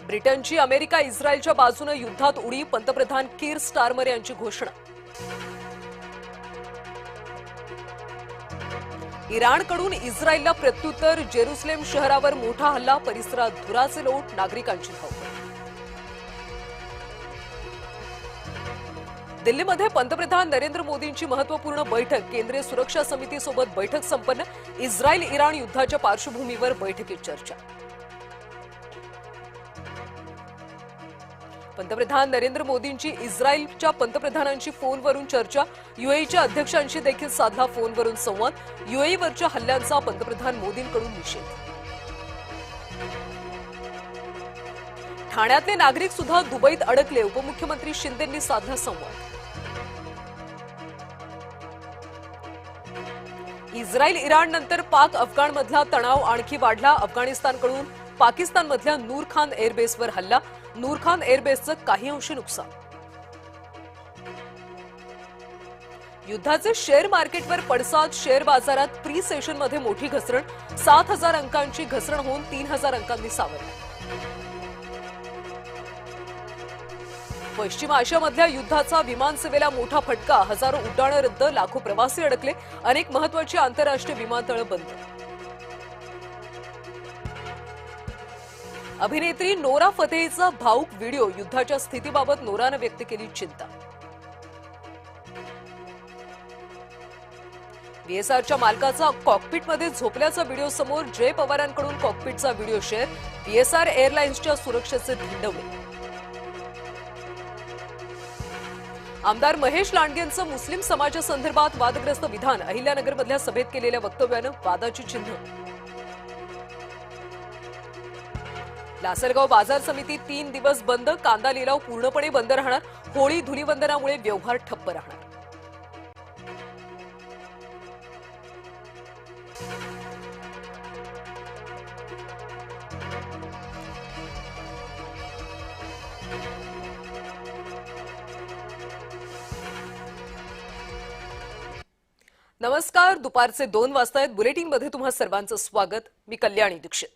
ब्रिटनची America इस्रायलच्या बाजूने युद्धात उडी, पंतप्रधान कीर स्टारमर यांची घोषणा. इराणकडून इस्रायलला प्रत्युत्तर, जेरुसलेम शहरावर मोठा हल्ला, परिसरात धुराचे लोट, नागरिकांची धावपळ. दिल्लीमध्ये पंतप्रधान नरेंद्र मोदींची महत्त्वपूर्ण बैठक, केंद्रीय सुरक्षा समितीसोबत बैठक संपन्न. इस्रायल इराण युद्धाच्या पार्श्वभूमीवर बैठकीत चर्चा. पंतप्रधान नरेंद्र मोदींची इस्रायलच्या पंतप्रधानांची फोनवरून चर्चा. यूएईच्या अध्यक्षांशी देखील साधला फोनवरून संवाद. यूएईवरच्या हल्ल्यांचा पंतप्रधान मोदींकडून निषेध. ठाण्यातले नागरिक सुद्धा दुबईत अडकले, उपमुख्यमंत्री शिंदेंनी साधला संवाद. इस्रायल इराण नंतर पाक अफगाणमधला तणाव आणखी वाढला. अफगाणिस्तानकडून पाकिस्तानमधल्या नूर खान एअरबेसवर हल्ला. नूर खान एअरबेसचं काही अंशी नुकसान. युद्धाचे शेअर मार्केटवर पडसाद. शेअर बाजारात प्री सेशनमध्ये मोठी घसरण. 7,000 अंकांची घसरण होऊन 3,000 अंकांनी सावरली. पश्चिम आशियामधल्या युद्धाचा विमानसेवेला मोठा फटका. हजारो उड्डाणं रद्द, लाखो प्रवासी अडकले. अनेक महत्त्वाची आंतरराष्ट्रीय विमानतळं बंद. अभिनेत्री नोरा फतेहीचा भावूक व्हिडिओ. युद्धाच्या स्थितीबाबत नोरानं व्यक्त केली चिंता. व्हीएसआरच्या मालकाचा कॉकपिटमध्ये झोपल्याचा व्हिडिओ समोर. जय पवारांकडून कॉकपिटचा व्हिडिओ शेअर. व्हीएसआर एअरलाइन्सच्या सुरक्षेचे धिंडवले. आमदार महेश लांडगेंचं मुस्लिम समाजासंदर्भात वादग्रस्त विधान. अहिल्यानगरमधल्या सभेत केलेल्या वक्तव्यानं वादाची चिन्ह. लासलगाव बाजार समिती 3 दिवस बंद. कांदा लिलाव पूर्णपणे बंद राहणार. होळी धुलीवंदनामुळे व्यवहार ठप्प राहणार. नमस्कार, दुपारचे 2 वाजतायत. बुलेटिनमध्ये तुम्हा सर्वांचं स्वागत. मी कल्याणी दीक्षित.